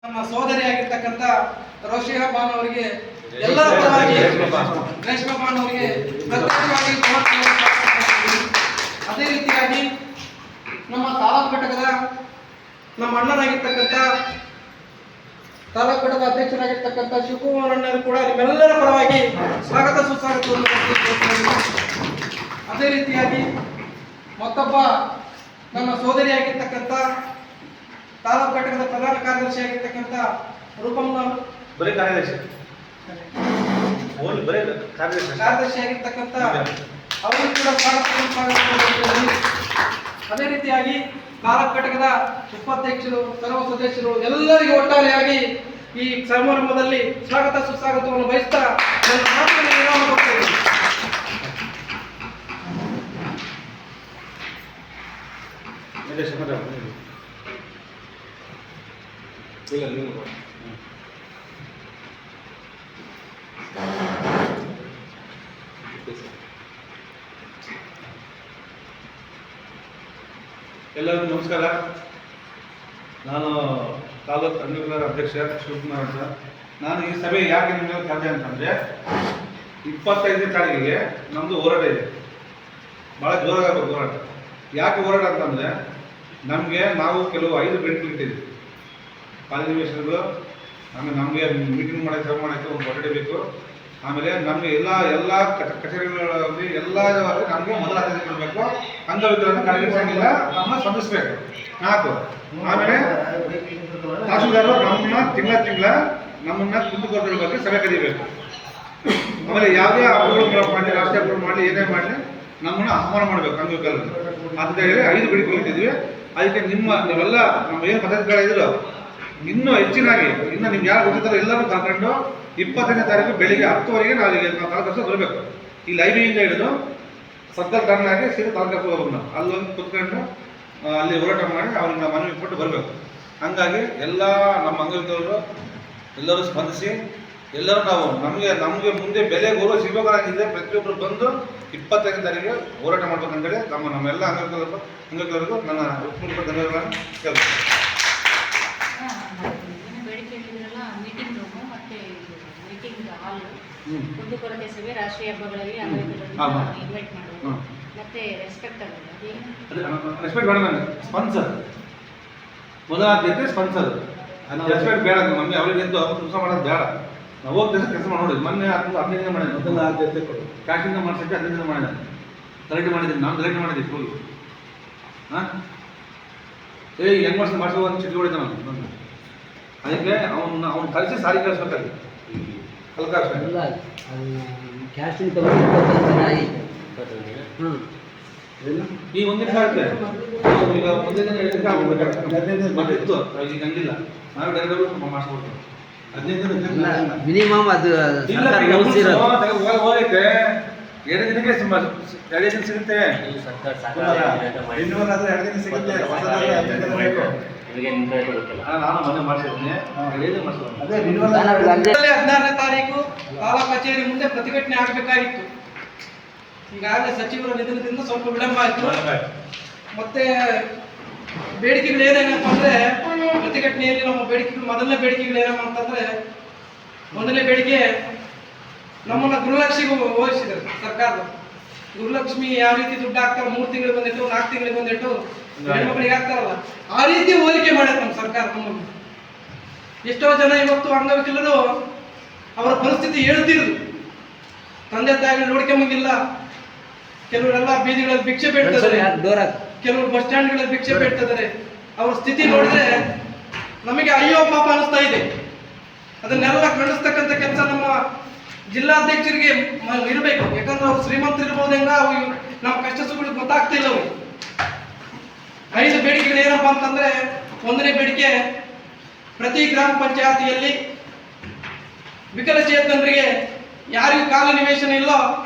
ನಮ್ಮ ಸೋದರಿಯಾಗಿರ್ತಕ್ಕಂಥ ರೋಷಿಯಾ ಬಾನು ಅವರಿಗೆ ಎಲ್ಲರ ಪರವಾಗಿ ರೇಷ್ಮಾ ಬಾನು ಅವರಿಗೆ ಪ್ರತ್ಯೇಕವಾಗಿ ಅದೇ ರೀತಿಯಾಗಿ ನಮ್ಮ ತಾಲೂಕು ಘಟಕದ ನಮ್ಮ ಅಣ್ಣನಾಗಿರ್ತಕ್ಕಂಥ ತಾಲೂಕು ಘಟಕದ ಅಧ್ಯಕ್ಷರಾಗಿರ್ತಕ್ಕಂಥ ಶಿವಕುಮಾರ್ ಅಣ್ಣರು ಕೂಡ ನಿಮ್ಮೆಲ್ಲರ ಪರವಾಗಿ ಸ್ವಾಗತ ಸುಸ್ವಾಗತವನ್ನು. ಅದೇ ರೀತಿಯಾಗಿ ಮತ್ತೊಬ್ಬ ನಮ್ಮ ಸೋದರಿಯಾಗಿರ್ತಕ್ಕಂಥ ತಾಲೂಕು ಘಟಕದ ಪ್ರಧಾನ ಕಾರ್ಯದರ್ಶಿ ಆಗಿರ್ತಕ್ಕಂಥ ರೂಪಮ್ಮ ಕಾರ್ಯದರ್ಶಿ ಆಗಿರ್ತಕ್ಕಂಥ ಅವರಿಗೂ ಕೂಡ ಸ್ವಾಗತ. ಅದೇ ರೀತಿಯಾಗಿ ತಾಲೂಕು ಘಟಕದ ಉಪಾಧ್ಯಕ್ಷರು ಸರ್ವ ಸದಸ್ಯರು ಎಲ್ಲರಿಗೂ ಒಟ್ಟಾರೆಯಾಗಿ ಈ ಸಮಾರಂಭದಲ್ಲಿ ಸ್ವಾಗತ ಸುಸ್ವಾಗತವನ್ನು ಬಯಸ್ತಾ ನನ್ನ ಮಾತನ್ನು ವಿರಾಮ ಕೊಡ್ತೇನೆ. ಎಲ್ಲರಿಗೂ ನಮಸ್ಕಾರ. ನಾನು ತಾಲೂಕು ಅಂಗವಿಕಲರ ಅಧ್ಯಕ್ಷ ಶಿವಕುಮಾರ್ ಅಂತ. ನಾನು ಈ ಸಭೆ ಯಾಕೆ ನಿಮಗೆ ಕರೆದೆ ಅಂತಂದರೆ 25ನೇ ತಾರೀಕಿಗೆ ನಮ್ಮದು ಹೋರಾಟ ಇದೆ, ಭಾಳ ಜೋರಾಗಬೇಕು ಹೋರಾಟ. ಯಾಕೆ ಹೋರಾಟ ಅಂತಂದರೆ ನಮಗೆ ನಾವು ಕೆಲವು 5 ಬೇಡಿಕೆ ಇಟ್ಟಿದ್ದೀವಿ. ಪಾಲಿನಿವೇಶನ್ಗಳು, ಆಮೇಲೆ ನಮಗೆ ಮೀಟಿಂಗ್ ಮಾಡೋಕ್ಕೆ ಸಭೆ ಮಾಡೋಕ್ಕೆ ಒಂದು ಕೊಠಡಿ ಬೇಕು. ಆಮೇಲೆ ನಮಗೆ ಎಲ್ಲ ಕಚೇರಿಗಳಲ್ಲಿ ಎಲ್ಲ ನಮಗೆ ಮೊದಲ ಆದ್ಯತೆ ಕೊಡಬೇಕು. ಅಂಗವಿಕಲರನ್ನು ಕಡೆಗಣಿಸಂಗಿಲ್ಲ, ನಮ್ಮನ್ನ ಸ್ಪಂದಿಸಬೇಕು. 4 ಆಮೇಲೆ ತಹಸೀಲ್ದಾರರು ತಿಂಗಳ ನಮ್ಮನ್ನ ಕುಂದುಕೊರತೆಗಳ ಬಗ್ಗೆ ಸಭೆ ಕರೀಬೇಕು. ಆಮೇಲೆ ಯಾವುದೇ ಅಪರಾಧಗಳು ಮಾಡಲಿ, ರಾಷ್ಟ್ರೀಯ ಅಪರಾಧ ಮಾಡಲಿ, ಏನೇ ಮಾಡಲಿ ನಮ್ಮನ್ನ ಆಹ್ವಾನ ಮಾಡಬೇಕು ಅಂಗವಿಕಲರು ಅಂತ ಹೇಳಿ 5 ಬೇಡಿಕೆ ಇಟ್ಟಿದ್ವಿ. ಅದಕ್ಕೆ ನೀವೆಲ್ಲ ನಮ್ಮ ಏನು ಪದ್ಧತಿಗಳಿದ್ರು ಇನ್ನೂ ಹೆಚ್ಚಿನಾಗಿ ನಿಮ್ಗೆ ಯಾರು ಗೊತ್ತಿರ್ತಾರೋ ಎಲ್ಲರೂ ಕರ್ಕೊಂಡು 25ನೇ ತಾರೀಕು ಬೆಳಿಗ್ಗೆ 10 ಗಂಟೆಗೆ ನಾವು ತಾಲೂಕು ಬರಬೇಕು. ಈ ಲೈಬ್ರರಿಯಿಂದ ಹಿಡಿದು ಸದ್ದ ಟರ್ನಾಗಿ ಸೀದಾ ತಾಲೂಕು ಹೋಗ್ಬೇಕು. ನಾವು ಅಲ್ಲೊಂದು ಕುತ್ಕೊಂಡು ಅಲ್ಲಿ ಹೋರಾಟ ಮಾಡಿ ಅವ್ರಿಗೆ ನಾವು ಮನವಿ ಕೊಟ್ಟು ಬರಬೇಕು. ಹಂಗಾಗಿ ಎಲ್ಲ ನಮ್ಮ ಅಂಗವಿಕಲರು ಎಲ್ಲರೂ ಸ್ಪಂದಿಸಿ ಎಲ್ಲರೂ ನಾವು ನಮಗೆ ಮುಂದೆ ಬೆಲೆ ಗೌರವ ಸಿಗಬೇಕಾಗಿದೆ. ಪ್ರತಿಯೊಬ್ಬರು ಬಂದು 25ನೇ ತಾರೀಕಿಗೆ ಹೋರಾಟ ಮಾಡ್ಬೇಕಂತೇಳಿ ನಮ್ಮೆಲ್ಲ ಅಂಗವಿಕಲರಿಗೂ ನನ್ನ ಉತ್ಪೂರ್ವಕ ಧನ್ಯವಾದಗಳನ್ನು ಕೇಳ್ತೀನಿ. ಕುಂದುಕೊರತೆ ಸಭೆ ರಾಷ್ಟ್ರೀಯ ಹಬ್ಬಗಳಲ್ಲಿ ಅಂಗವಿಕಲರನ್ನು ಇನ್ವೈಟ್ ಮಾಡೋದು ಮತ್ತೆ ರೆಸ್ಪೆಕ್ಟ್ ಬೇಡ. ನನಗೆ ಸ್ಪಾನ್ಸರ್ ಮೊದಲ ಆದ್ಯತೆ ಸ್ಪಾನ್ಸರ್. ರೆಸ್ಪೆಕ್ಟ್ ಬೇಡ ನಮಗೆ. ಅವ್ರಿಗೆ ಎಂತ ಕೆಲಸ ಮಾಡೋದು ಬೇಡ. ನಾವು ಹೋಗ್ತೇವೆ ಕೆಲಸ ಮಾಡಿ ನೋಡಿ. ಮೊನ್ನೆ 15 ದಿನ ಮಾಡಿದೆ. ಮೊದಲ ಆದ್ಯತೆ ಕೊಡು. ಕ್ಯಾಶಿಂದ ಮಾಡ್ಸೋಕ್ಕೆ 15 ದಿನ ಮಾಡಿದೆ. ಗಲಾಟೆ ಮಾಡಿದ್ದೀನಿ, ನಾನು ಗಲಾಟೆ ಮಾಡಿದ್ದೀನಿ ಹೋಗಿ. ಹೆಂಗ್ ಮಾಡಿಸೋ ಒಂದು ಚಿಟ್ಟಿ ಹೊಡಿದ ನಾನು. ಅದಕ್ಕೆ ಅವ್ನು ಕಳಿಸಿ ಸಾರಿ ಕಳಿಸ್ಬೇಕಾಗಿ ಈ ಒಂದಿನ ಆಗುತ್ತೆ. ಈಗ ಒಂದೇ ದಿನ ಇತ್ತು, ಈಗ ಹಂಗಿಲ್ಲ. ನಾವು ಡೈರೆಕ್ಟ್ ಮಾಡಿಸ್ಕೊಡ್ತೀವಿ. 15 ದಿನ ಮಿನಿಮಮ್ ಅದು ಹೋಗೈತೆ. 2 ದಿನಕ್ಕೆ 2 ದಿನ ಸಿಗುತ್ತೆ. ಇನ್ನೂರಾದ್ರೆ 2 ದಿನ ಸಿಗುತ್ತೆ. ನಾನು ಮನೆ ಮಾಡಿಸಿದ್ದೀನಿ. 16ನೇ ತಾರೀಕು ತಾಲೂಕು ಕಚೇರಿ ಮುಂದೆ ಪ್ರತಿಭಟನೆ ಆಗಬೇಕಾಗಿತ್ತು. ಈಗಾಗಲೇ ಸಚಿವರ ನಿಧನದಿಂದ ಸ್ವಲ್ಪ ವಿಳಂಬ ಆಯಿತು. ಮತ್ತೆ ಬೇಡಿಕೆಗಳು ಏನೇನಪ್ಪ ಅಂದ್ರೆ ಪ್ರತಿಭಟನೆಯಲ್ಲಿ ನಮ್ಮ ಬೇಡಿಕೆಗಳು ಮೊದಲನೇ ಬೇಡಿಕೆಗಳು ಏನಪ್ಪ ಅಂತಂದ್ರೆ, ಮೊದಲನೇ ಬೇಡಿಕೆ ನಮ್ಮನ್ನ ಗೃಹಲಕ್ಷ್ಮಿಗೆ ಹೋಲಿಸಿದ್ರು ಸರ್ಕಾರದ. ಗೃಹಲಕ್ಷ್ಮಿ ಯಾವ ರೀತಿ ದುಡ್ಡು ಹಾಕ್ತಾರೆ, 3 ತಿಂಗಳಿಗೆ ಬಂದಿಟ್ಟು 4 ತಿಂಗಳಿಗೆ ಬಂದಿಟ್ಟು ಹೆಣ್ಮಕ್ಳಿಗೆ ಹಾಕ್ತಾರಲ್ಲ, ಆ ರೀತಿ ಹೋಲಿಕೆ ಮಾಡ್ಯಾರ ನಮ್ಮ ಸರ್ಕಾರ. ನಮ್ಮನ್ನು ಎಷ್ಟೋ ಜನ ಇವತ್ತು ಅಂಗವಿಕಲರು ಅವರ ಪರಿಸ್ಥಿತಿ ಹೇಳ್ತಿರುದು. ತಂದೆ ತಾಯಿಗಳು ನೋಡ್ಕೊಂಬಂಗಿಲ್ಲ. ಕೆಲವರೆಲ್ಲ ಬೀದಿಗಳಲ್ಲಿ ಭಿಕ್ಷೆ ಬೇಡ್ತಿದ್ದಾರೆ, ಕೆಲವರು ಬಸ್ ಸ್ಟ್ಯಾಂಡ್ಗಳಲ್ಲಿ ಭಿಕ್ಷೆ ಬೇಡ್ತಿದ್ದಾರೆ. ಅವ್ರ ಸ್ಥಿತಿ ನೋಡಿದ್ರೆ ನಮಗೆ ಅಯ್ಯೋ ಪಾಪ ಅನಿಸ್ತಾ ಇದೆ. ಅದನ್ನೆಲ್ಲ ಖಂಡಿಸ್ತಕ್ಕಂಥ ಕೆಲಸ ನಮ್ಮ ಜಿಲ್ಲಾಧ್ಯಕ್ಷರಿಗೆ ಇರಬೇಕು. ಯಾಕಂದ್ರೆ ಅವ್ರು ಶ್ರೀಮಂತರು ಇರ್ಬೋದು, ಹೆಂಗ ನಮ್ಮ ಕಷ್ಟ ಸುಖಗಳು ಗೊತ್ತಾಗ್ತಿಲ್ಲ. ಅವ್ರು 5 ಬೇಡಿಕೆಗಳು ಏನಪ್ಪ ಅಂತಂದ್ರೆ, ಒಂದನೇ ಬೇಡಿಕೆ ಪ್ರತಿ ಗ್ರಾಮ ಪಂಚಾಯತಿಯಲ್ಲಿ ವಿಕಲಚೇತನರಿಗೆ ಯಾರಿಗೂ ಕಾಲು ನಿವೇಶನ ಇಲ್ಲೋ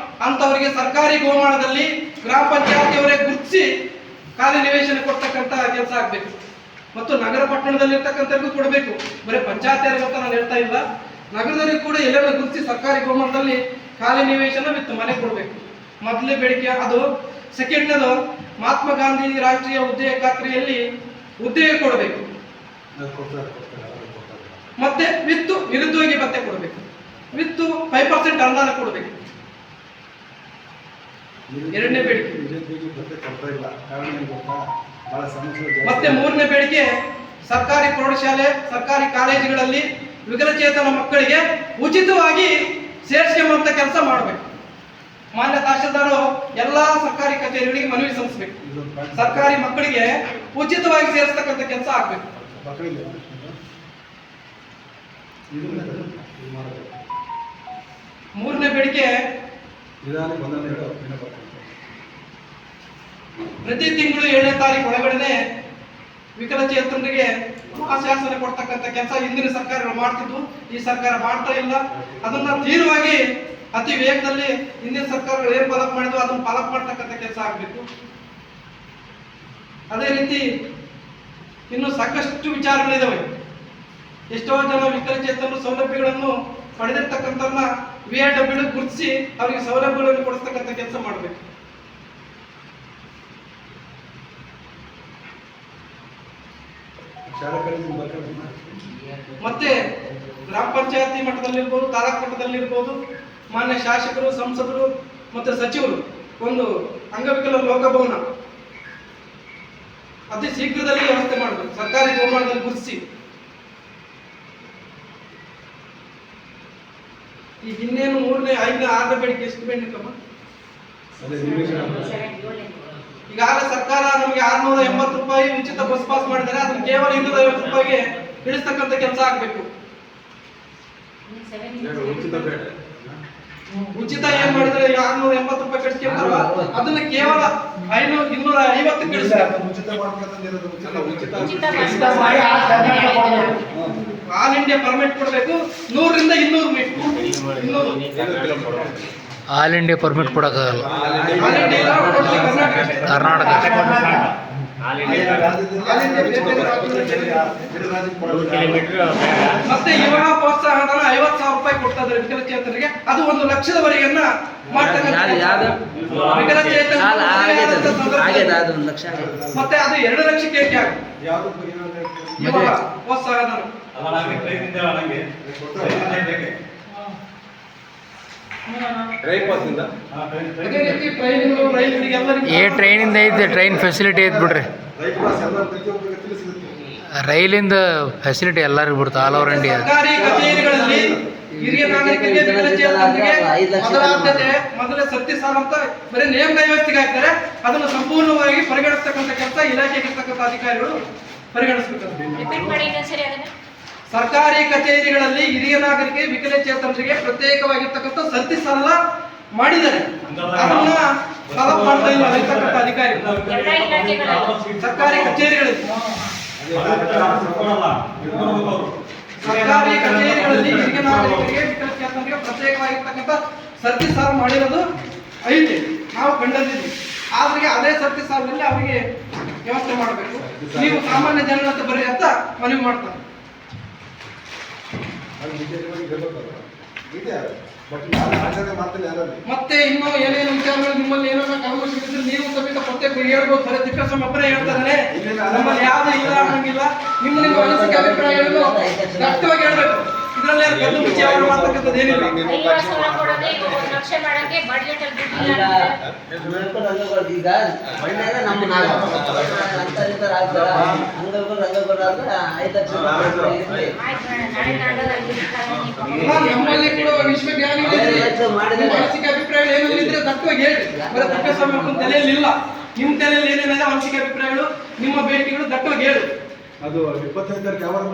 ಅಂತವರಿಗೆ ಸರ್ಕಾರಿ ಗೋಮಾಳದಲ್ಲಿ ಗ್ರಾಮ ಪಂಚಾಯತಿಯವರೇ ಗುರುತಿಸಿ ಕಾಲು ನಿವೇಶನ ಕೊಡ್ತಕ್ಕಂಥ ಕೆಲಸ ಆಗ್ಬೇಕು. ಮತ್ತು ನಗರ ಪಟ್ಟಣದಲ್ಲಿ ಇರ್ತಕ್ಕಂಥವ್ರಿಗೂ ಕೊಡಬೇಕು. ಬರೀ ಪಂಚಾಯತಿಯರಿಗೆ ಅಂತ ನಾನು ಹೇಳ್ತಾ ಇಲ್ಲ, ನಗರದವರಿಗೂ ಕೂಡ ಎಲ್ಲೆಲ್ಲ ಗುರುತಿಸಿ ಸರ್ಕಾರಿ ಗೋಮಾಳದಲ್ಲಿ ಖಾಲಿ ನಿವೇಶನ ವಿತ್ ಮನೆ ಕೊಡಬೇಕು. ಮೊದಲನೇ ಬೇಡಿಕೆ ಅದು. ಸೆಕೆಂಡ್ನದು ಮಹಾತ್ಮ ಗಾಂಧಿ ರಾಷ್ಟ್ರೀಯ ಉದ್ಯೋಗ ಖಾತ್ರಿಯಲ್ಲಿ ಉದ್ಯೋಗ ಕೊಡಬೇಕು. ಮತ್ತೆ ವಿತ್ತು ನಿರುದ್ಯೋಗಿ ಭತ್ಯೆ ಕೊಡಬೇಕು, ವಿತ್ತು 5% ಅನುದಾನ ಕೊಡಬೇಕು. ಎರಡನೇ ಬೇಡಿಕೆ. ಮತ್ತೆ ಮೂರನೇ ಬೇಡಿಕೆ, ಸರ್ಕಾರಿ ಪ್ರೌಢಶಾಲೆ ಸರ್ಕಾರಿ ಕಾಲೇಜುಗಳಲ್ಲಿ ವಿಕಲಚೇತನ ಮಕ್ಕಳಿಗೆ ಉಚಿತವಾಗಿ ಸೇರಿಸ್ಕೊಂಬಂತ ಕೆಲಸ ಮಾಡಬೇಕು. ಮಾನ್ಯ ತಹಶೀಲ್ದಾರು ಎಲ್ಲ ಸರ್ಕಾರಿ ಕಚೇರಿಗಳಿಗೆ ಮನವಿ ಸಲ್ಲಿಸಬೇಕು. ಸರ್ಕಾರಿ ಮಕ್ಕಳಿಗೆ ಉಚಿತವಾಗಿ ಸೇರಿಸ್ತಕ್ಕಂಥ ಕೆಲಸ ಆಗ್ಬೇಕು. ಮೂರನೇ ಬೇಡಿಕೆ, ಪ್ರತಿ ತಿಂಗಳು 7ನೇ ತಾರೀಕು ಒಳಗಡೆ ವಿಕಲಚೇತನರಿಗೆ ಮಹಾಶಾಸನ ಕೊಡ್ತಕ್ಕಂಥ ಕೆಲಸ ಹಿಂದಿನ ಸರ್ಕಾರಗಳು ಮಾಡ್ತಿದ್ವು, ಈ ಸರ್ಕಾರ ಮಾಡ್ತಾ ಇಲ್ಲ. ಅದನ್ನ ತೀವ್ರವಾಗಿ ಅತಿ ವೇಗದಲ್ಲಿ ಹಿಂದಿನ ಸರ್ಕಾರಗಳು ಏನ್ ಫಾಲೋಅಪ್ ಮಾಡಿದ್ವು ಅದನ್ನ ಫಾಲೋಅಪ್ ಮಾಡ್ತಕ್ಕಂಥ ಕೆಲಸ ಆಗ್ಬೇಕು. ಅದೇ ರೀತಿ ಇನ್ನು ಸಾಕಷ್ಟು ವಿಚಾರಗಳಿದಾವೆ. ಎಷ್ಟೋ ಜನ ವಿಕಲಚೇತನರು ಸೌಲಭ್ಯಗಳನ್ನು ಪಡೆದಿರ್ತಕ್ಕಂಥವ್ರನ್ನ VIW ಗುರುತಿಸಿ ಅವರಿಗೆ ಸೌಲಭ್ಯಗಳನ್ನು ಕೊಡಿಸ್ತಕ್ಕಂಥ ಕೆಲಸ ಮಾಡಬೇಕು. ಮತ್ತೆ ಗ್ರಾಮ ಪಂಚಾಯತಿ ಮಟ್ಟದಲ್ಲಿರ್ಬೋದು, ತಾಲೂಕು ಮಟ್ಟದಲ್ಲಿರ್ಬೋದು, ಮಾನ್ಯ ಶಾಸಕರು, ಸಂಸದರು ಮತ್ತು ಸಚಿವರು ಒಂದು ಅಂಗವಿಕಲರ ಲೋಕಭವನ ಅತಿ ಶೀಘ್ರದಲ್ಲಿ ವ್ಯವಸ್ಥೆ ಮಾಡಬೇಕು, ಸರ್ಕಾರಿ ಬಹುಮಾನದಲ್ಲಿ ಗುರುತಿಸಿ. ಈಗ ಇನ್ನೇನು 5ನೇ 6ನೇ ಬೇಡಿಕೆ ಎಷ್ಟು ಬೇಡಿಕಮ್ಮ? ಈಗಾಗಲೇ ಸರ್ಕಾರ ನಮಗೆ 680 ರೂಪಾಯಿ ಉಚಿತ ಬಸ್ ಪಾಸ್ ಮಾಡಿದ್ದಾರೆ, ಅದನ್ನ ಕೇವಲ 250 ರೂಪಾಯಿಗೆ ಇಳಿಸ್ತಕ್ಕಂಥ ಕೆಲಸ ಆಗ್ಬೇಕು. ಉಚಿತ ಏನ್ ಮಾಡಿದ್ರೆ 680 ರೂಪಾಯಿ ಕಟ್ಸ್ಕೊಂತಾರ, ಅದನ್ನ ಕೇವಲ 250 ಇಳಿಸ್ಬೇಕು. ಆಲ್ ಇಂಡಿಯಾ ಪರ್ಮಿಟ್ ಕೊಡಬೇಕು, 100 ರಿಂದ 200 ಮೀಟರ್. ಆಲ್ ಇಂಡಿಯಾ ಪರ್ಮಿಟ್ ಕೊಡೋಕ್ಕಾಗಲ್ಲ, ಕರ್ನಾಟಕ. ಮತ್ತೆ ವಿವಾಹ ಪ್ರೋತ್ಸಾಹಧನ 50,000 ರೂಪಾಯಿ ಕೊಡ್ತಾ ಇದ್ದಾರೆ ವಿಕಲಚೇತನರಿಗೆ, ಅದು 1 ಲಕ್ಷದವರೆಗನ್ನ ಮತ್ತೆ ಅದು 2 ಲಕ್ಷಕ್ಕೆ ವಿವಾಹ ಪ್ರೋತ್ಸಾಹಧನ. ಟ್ರೈನಿಂದ ಐತೆ, ಟ್ರೈನ್ ಫೆಸಿಲಿಟಿ ಐತೆ ಬಿಡ್ರಿ. ರೈಲಿಂದ ಫೆಸಿಲಿಟಿ ಎಲ್ಲರಿಗೂ ಬಿಡ್ತು, ಆಲ್ ಓವರ್ ಇಂಡಿಯಾ. ಸರ್ಕಾರಿ ಕಚೇರಿಗಳಲ್ಲಿ ಹಿರಿಯ ನಾಗರಿಕರಿಗೆ ಮೊದಲೇ ಸತ್ಯ ಸಾಲ ಅಂತ ಬರೀ ನೇಮ ವ್ಯವಸ್ಥೆಗೆ ಹಾಕ್ತಾರೆ, ಅದನ್ನು ಸಂಪೂರ್ಣವಾಗಿ ಪರಿಗಣಿಸ್ತಕ್ಕಂಥ ಕೆಲಸ ಇಲಾಖೆಗೆ ಇರ್ತಕ್ಕಂಥ ಅಧಿಕಾರಿಗಳು ಪರಿಗಣಿಸಬೇಕು. ಸರ್ಕಾರಿ ಕಚೇರಿಗಳಲ್ಲಿ ಹಿರಿಯ ನಾಗರಿಕರಿಗೆ ವಿಕಲಚೇತನರಿಗೆ ಪ್ರತ್ಯೇಕವಾಗಿರ್ತಕ್ಕಂಥ ಸತ್ಯ ಸಾಲ ಮಾಡಿದ್ದಾರೆ, ಅದನ್ನ ಫಾಲೋ ಮಾಡ್ತಾ ಇಲ್ಲ ಇರ್ತಕ್ಕಂಥ ಅಧಿಕಾರಿಗಳು ಸರ್ಕಾರಿ ಕಚೇರಿಗಳಲ್ಲಿ. ಸರ್ಕಾರಿ ಕಚೇರಿಗಳಲ್ಲಿ ಹಿರಿಯ ನಾಗರಿಕರಿಗೆ ವಿಕಲಚೇತನರಿಗೆ ಪ್ರತ್ಯೇಕವಾಗಿರ್ತಕ್ಕಂಥ ಸತ್ಯ ಸಾಲ ಮಾಡಿರೋದು ಐತೆ, ನಾವು ಕಂಡಿದ್ದೀವಿ. ಆದ್ರೆ ಅದೇ ಸತ್ಯ ಸಾಲಿನಲ್ಲಿ ಅವರಿಗೆ ವ್ಯವಸ್ಥೆ ಮಾಡಬೇಕು. ನೀವು ಸಾಮಾನ್ಯ ಜನರ ಹತ್ರ ಬರ್ರಿ ಅಂತ ಮನವಿ ಮಾಡ್ತಾರೆ. ಮತ್ತೆ ಇನ್ನೂ ಏನೇನು ವಿಚಾರಗಳು ನಿಮ್ಮಲ್ಲಿ ಏನಾದ್ರು ಕಾಂಗ್ರೆಸ್ ನೀವು ಸಮೇತ ಪ್ರತ್ಯೇಕ ಹೇಳ್ಬೋದು. ಬರೀ ತಿಪ್ಪೇಸ್ವಾಮಿ ಒಬ್ಬರೇ ಹೇಳ್ತಾರೆ, ನಮ್ಮಲ್ಲಿ ಯಾವ್ದು ಇಲ್ಲ ಅನ್ನಂಗಿಲ್ಲ. ನಿಮ್ಮ ಅನಿಸಿಕೆ ಅಭಿಪ್ರಾಯಗಳನ್ನು ಸ್ಪಷ್ಟವಾಗಿ ಹೇಳ್ಬೇಕು. ಇದರಲ್ಲಿ ಕದ್ದು ಮುಚ್ಚಿ ಅವರು ಮಾಡ್ತಕ್ಕಂಥದ್ದು ಏನಿಲ್ಲ. ನಮ್ಮಲ್ಲಿ ಕೂಡ ವಿಶ್ವಜ್ಞಾನಿಗಳಿದ್ರೆ ಅನಿಸಿಕೆ ಅಭಿಪ್ರಾಯಗಳು ಏನಾದ್ರು ಇದ್ರೆ ದಟ್ಟವಾಗಿ ಹೇಳಿ. ಬರೀ ತಿಪ್ಪೇಸ್ವಾಮಿ ಒಬ್ಬನ ತಲೆಯಲ್ಲಿ ಇಲ್ಲ, ನಿಮ್ಮ ತಲೆಯಲ್ಲಿ ಏನೇನಿದೆ ಅನಿಸಿಕೆ ಅಭಿಪ್ರಾಯಗಳು, ನಿಮ್ಮ ಬೇಡಿಕೆಗಳು ದಟ್ಟವಾಗಿ ಹೇಳಿ. ಅದು 25 ತಾರೀಕು ಯಾವಾಗ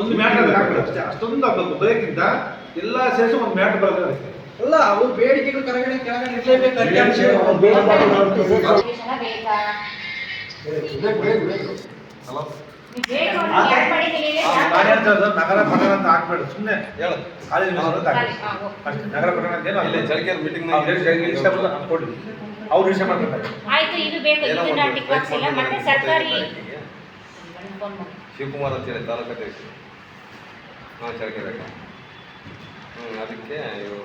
ಒಂದು ಮ್ಯಾಟ್ ಅಷ್ಟೇ, ಅಷ್ಟೊಂದು ಆಗ್ಬೇಕು. ಬರೋಕ್ಕಿಂತ ಎಲ್ಲ ಸೇರಿಸಿ ಒಂದು ಮ್ಯಾಟ್ ಬರೋದು ಅಲ್ಲ. ಅವ್ರ ಬೇಡಿಕೆಗಳು ಕೆಳಗಡೆ ಇರಲೇಬೇಕು. ನಗರ ಪಟ್ಟಣ ಅಂತ ಹಾಕ್ಬೇಡ, ಸುಮ್ಮನೆ ಹೇಳು ಕಾಲೇಜ್ ನಗರ ಪಟ್ಟಣ ಅಂತ ಏನು ಅಲ್ಲಿ ಚಳಿಕೆ ಮೀಟಿಂಗ್ ಕೊಡ್ಲಿ, ಅವ್ರು ವಿಷಯ ಮಾಡ್ತಾರೆ. ಶಿವಕುಮಾರ್ ಅಂತ ಹೇಳಿ ತಾಲೂಕು ಅಧ್ಯಕ್ಷ. ಚಳಿಕೆ ಬೇಕಾ? ಅದಕ್ಕೆ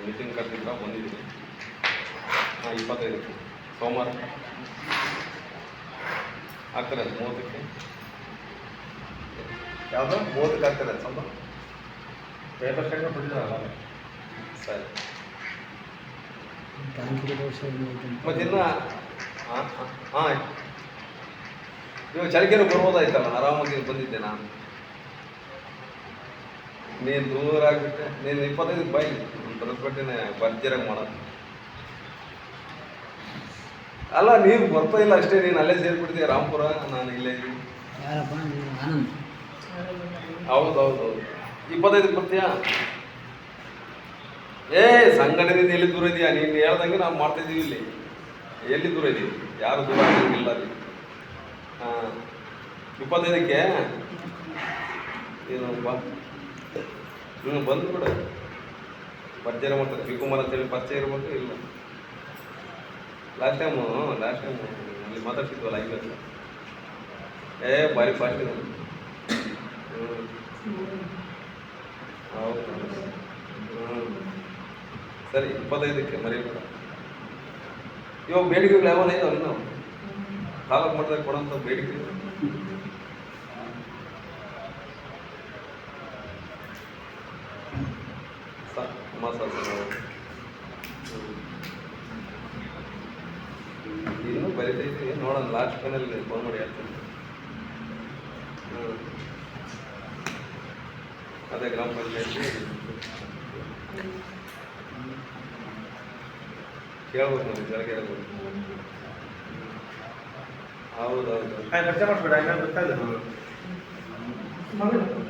ಮೀಟಿಂಗ್ ಕರೆದಿಲ್ಲ, ಬಂದಿದ್ದೀನಿ. 25 ಸೋಮವಾರ ಆಗ್ತಾರೆ 30ಕ್ಕೆ ಯಾವುದು 30ಕ್ಕೆ ಆಗ್ತಾರೆ ಸ್ವಲ್ಪ ಪೇಪರ್ ಸ್ಟೇಟ್ಮೆಂಟ್ ಕೊಟ್ಟಿದ್ದಾರಲ್ಲ ಸರಿ ಮತ್ತು ಇನ್ನು ಹಾಂ ನೀವು ಚಳಿಕೆನೂ ಬರ್ಬೋದಾಯ್ತಲ್ಲ ಆರಾಮಾಗಿ ಬಂದಿದ್ದೆ ನಾನು ನೀನು ದೂರ ಆಗಿಬಿಟ್ಟೆ ನೀನು 25ಕ್ಕೆ ಬೈ ಬರೆದ್ಬಿಟ್ಟೇನೆ ಭರ್ಜರಿಯಾಗಿ ಮಾಡೋದು ಅಲ್ಲ ನೀನು ಬರ್ತಾ ಇಲ್ಲ ಅಷ್ಟೇ ನೀನು ಅಲ್ಲೇ ಸೇರಿಬಿಡ್ತೀಯ ರಾಮಪುರ ನಾನು ಇಲ್ಲೇ ಇದ್ದೀನಿ ಹೌದು 25ಕ್ಕೆ ಬರ್ತೀಯಾ ಸಂಘಟನೆಯಿಂದ ಎಲ್ಲಿ ದೂರ ಇದೆಯಾ ನೀನು ಹೇಳ್ದಂಗೆ ನಾವು ಮಾಡ್ತಾಯಿದ್ದೀವಿ ಇಲ್ಲಿ ಎಲ್ಲಿ ದೂರ ಇದೀವಿ ಯಾರು ದೂರ ಆಗಂಗಿಲ್ಲ ಅಲ್ಲಿ ಹಾಂ 25ಕ್ಕೆ ಏನು ಬಾ ಬಂದುಬಿಡು ಭರ್ಜರಿ ಮಾಡ್ತಾರೆ ಶಿವಕುಮಾರ್ ಅಂತೇಳಿ ಪರಿಚಯ ಇರ್ಬೇಕು ಇಲ್ಲ ಲಾಸ್ಟ್ ಟೈಮು ಅಲ್ಲಿ ಮಾತಾಡ್ತಿದ್ವಲ್ಲ ಐವತ್ತು ಭಾರಿ ಫಾಸ್ಟ್ ಇದೆ ಹೌದು ಸರಿ 25ಕ್ಕೆ ಮರಿಬೇಡ ಇವಾಗ ಬೇಡಿಕೆಗಳು ಯಾವನ ಇದಾವೆ ಇನ್ನು ತಾಲೂಕು ಮಟ್ಟದಲ್ಲಿ ಕೊಡೋಂಥ ಬೇಡಿಕೆ ಇನ್ನೂ ಬರೀತೈತಿ ನೋಡೋಣ ಲಾಸ್ಟ್ ಫೈನಲ್ಲಿ ಫೋನ್ ಮಾಡಿ ಹೇಳ್ತೀನಿ ಅದೇ ಗ್ರಾಮ ಪಂಚಾಯತಿ ಕೇಳ್ಬೇಕು ನೋಡಿ ಜೊತೆಗೆ ಹೇಳ್ಬೋದು ಹೌದು ಖರ್ಚು ಮಾಡಿಸ್ಬೇಡ ಇನ್ನೊಂದು ಗೊತ್ತಾಗ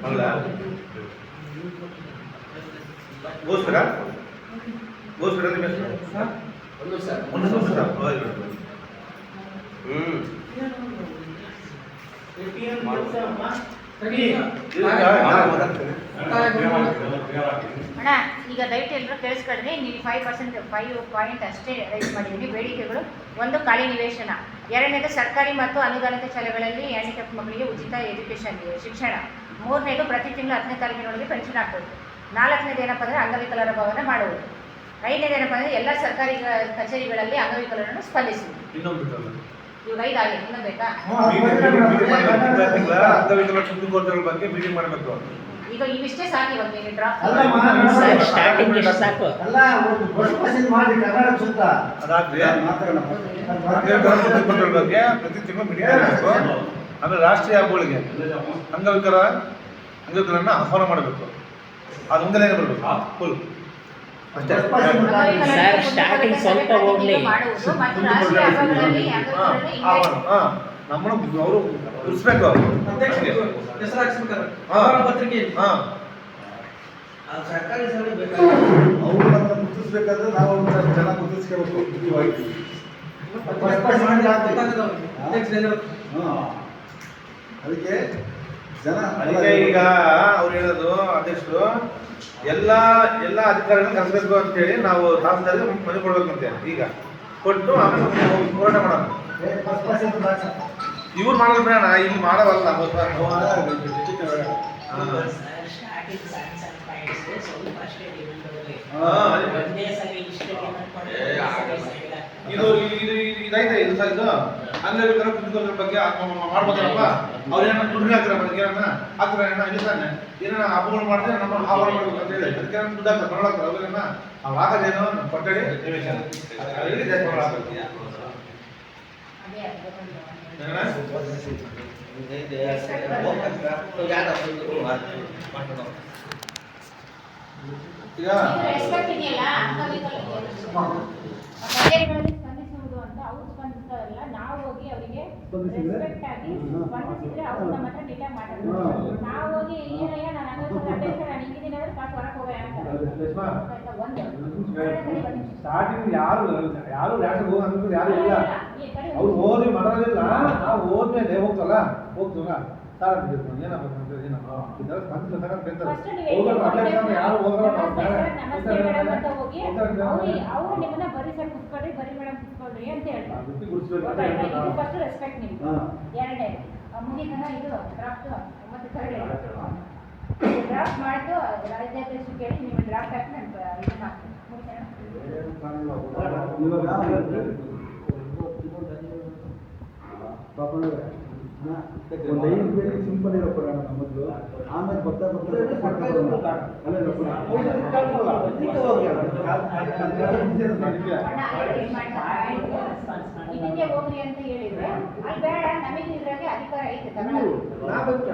ಹೌದಾ ಗೋಸ್ಕರ ನಿಮ್ಮ ಹೆಸರು ಒಂದು ಸರ್ ಅಣ್ಣ ಈಗ ದಯವಿಟ್ಟು ಎಲ್ಲರೂ ಕೇಳಿಸ್ಕೊಳ್ರಿ ನೀವು 5 ಪಾಯಿಂಟ್ ಅಷ್ಟೇ ರೈಸ್ ಮಾಡಿದ್ದೀನಿ ಬೇಡಿಕೆಗಳು. ಒಂದು ಖಾಲಿ ನಿವೇಶನ, ಎರಡನೇದು ಸರ್ಕಾರಿ ಮತ್ತು ಅನುದಾನಿತ ಶಾಲೆಗಳಲ್ಲಿ ಹ್ಯಾಂಡಿಕ್ಯಾಪ್ ಮಕ್ಕಳಿಗೆ ಉಚಿತ ಎಜುಕೇಷನ್ ಶಿಕ್ಷಣ, ಮೂರನೇದು ಪ್ರತಿ ತಿಂಗಳು 10ನೇ ತಾರೀಕಿನೊಳಗೆ ಪೆನ್ಷನ್ ಹಾಕೋದು, ನಾಲ್ಕನೇದು ಏನಪ್ಪ ಅಂದರೆ ಅಂಗವಿಕಲರ ಭವನ ಮಾಡುವುದು, ಐದನೇದು ಏನಪ್ಪ ಅಂದರೆ ಎಲ್ಲ ಸರ್ಕಾರಿ ಕಚೇರಿಗಳಲ್ಲಿ ಅಂಗವಿಕಲರನ್ನು ಸ್ಪಂದಿಸುವುದು. ಇವಾಗ 5 ಆಗಿದೆ, ಇನ್ನೂ ಬೇಕಾ? ಬಗ್ಗೆ ಮೀಟಿಂಗ್ ಮಾಡಬೇಕು. ಈಗ ಇವಿಷ್ಟೇ ಸಾಕು. ಇವಾಗ ನೀವು ಡ್ರಾಫ್ಟ್ ಬಗ್ಗೆ ಪ್ರತಿ ತಿಂಗಳು ಮೀಟಿಂಗ್ ಮಾಡಬೇಕು. ಆಮೇಲೆ ರಾಷ್ಟ್ರೀಯ ಹಬ್ಬಗಳಿಗೆ ಅಂಗವಿಕಲರನ್ನ ಆಹ್ವಾನ ಮಾಡಬೇಕು. ಅದು ಮುಂದೆ ಬರಬೇಕು ಫುಲ್ ಅಷ್ಟೇ. ಸ್ಟಾರ್ಟಿಂಗ್ ಸ್ವಲ್ಪ ಹೋಗ್ಲಿ ನಮ್ಮನ್ನು ಅವರು ಗುರುಸ್ಬೇಕು. ಅವರು ನಮ್ಮನ್ನು ಗುರುತಿಸ್ಬೇಕಾದ್ರೆ ನಾವು ಜನ ಗುರುತಿಸ್ಕೋಬೇಕು. ಅದಕ್ಕೆ ಜನ ಅದಕ್ಕೆ ಈಗ ಅವ್ರು ಹೇಳೋದು ಅಧ್ಯಕ್ಷರು ಎಲ್ಲ ಅಧಿಕಾರಿಗಳನ್ನ ಕರೆಸಬೇಕು ಅಂತೇಳಿ ನಾವು ತಹಸೀಲ್ದಾರ್ಗೆ ಮನೆ ಕೊಡ್ಬೇಕಂತೆ. ಈಗ ಕೊಟ್ಟು ಆಮೇಲೆ ಹೋರಾಟ ಮಾಡೋಣ. ಇವ್ರು ಮಾಡೋದು ಬೇಡ, ಇಲ್ಲಿ ಮಾಡವಲ್ಲ. ಇದೈತೆ ಇದು ಸರ್, ಇದು ಅಂಗವಿಕಲರ ಕುಂದುಕೊರತೆ ಬಗ್ಗೆ ಮಾಡ್ಬೋದಲ್ಲಪ್ಪ. ಅವ್ರೇನ ದುಡ್ಡು ಹಾಕ್ತಾರ ಬಗ್ಗೆ ಹಾಕ್ತಾರ ಇಲ್ಲ ತಾನೆ. ಏನಾರ ಹಬ್ಬಗಳು ಮಾಡಿದ್ರೆ ನಮ್ಮ ಆಹಾರ ಮಾಡ್ಬೇಕು ಅಂತ ಹೇಳಿ ಅದಕ್ಕೆ ದುಡ್ಡು ಹಾಕ್ತಾರೆ ಬರೋಳಾಕ್ತಾರೆ. ಅವ್ರೇನ ಅವ್ರು ಹಾಕೋದೇನೋ ಕೊಟ್ಟಡಿ ಈಗ ಸ್ಪಂದಿಸುವುದು ಅಂತ ಅವ್ರು ಸ್ಪಂದಿಸ್ತಾರಲ್ಲ, ನಾವು ಹೋಗಿ ಅವರಿಗೆ ರೆಸ್ಪೆಕ್ಟ್ ಆಗಿ ಸ್ಪಂದಿಸಿದ್ರೆ ಅವ್ರು ನಮ್ಮ ಹತ್ರ ನೀಟಾಗಿ ಮಾತಾಡ್ತಾರೆ. ನಾವು ಹೋಗಿ ಏನಯ್ಯ ನಾನು ಅಂಗವಿಕಲ ಅಧ್ಯಕ್ಷ ನಾನು ಹಿಂಗಿದ್ದೀನಿ ಅಂದ್ರೆ ಕಾಸು ಹೊರಗೆ ಹೋಗ ಸ್ಟಾರ್ಟಿಂಗ್ ಯಾರು ಲ್ಯಾಟ್ರಿಗೆ ಹೋಗಂತ ಯಾರು ಇಲ್ಲ. ಅವ್ರು ಓದಿ ಮಾಡೋದಿಲ್ಲ. ನಾವು ಹೋದ್ಮೇಲೆ ಹೋಗ್ತಲ್ಲ ಸಾಲ ಏನಪ್ಪ ಅವರು ನಿಮ್ಮನ್ನ ಬರೀ ಸರ್ ಕುತ್ಕೊಳ್ರಿ, ಬರೀ ಮೇಡಮ್ ಕುತ್ಕೊಳ್ರಿ ಅಂತ ಹೇಳ್ತಾರೆ. ಇದು ಫಸ್ಟ್ ರೆಸ್ಪೆಕ್ಟ್ ನಿಮ್ಗೆ. ಎರಡನೇ ಮುಗಿದನ ಇದು ಡ್ರಾಫ್ಟ್ ಮತ್ತೆ ಡ್ರಾಫ್ಟ್ ಮಾಡಿದ್ದು ರಾಜ್ಯಾಧ್ಯಕ್ಷರು ಕೇಳಿ ನೀವು ಡ್ರಾಫ್ಟ್ ಹಾಕಿ ನಾನು ಇದನ್ನ ಹಾಕ್ತೀನಿ. ಒಂದು 5 ಬೇಡಿ ಸಿಂಪಲ್ ಇರೋ ಕೊಡೋಣ ಮೊದಲು, ಆಮೇಲೆ ಬರ್ತಾ ಇದಕ್ಕೆ ಹೋಗ್ರಿ ಅಂತ ಹೇಳಿದ್ರೆ ಅಲ್ಲಿ ಬೇಡ, ನಮಗೆ ಇದ್ರಾಗೆ ಅಧಿಕಾರ ಐತೆ ತಗೊಳ್ಳೋದು.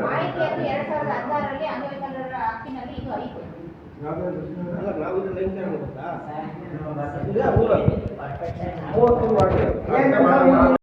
ಮಾಹಿತಿ ಅಂತ 2016ರಲ್ಲಿ ಅಂಗವಿಕಲರ ಹಕ್ಕಿನಲ್ಲಿ ಇದು ಐತೆ. ನಾವು ಇದನ್ನ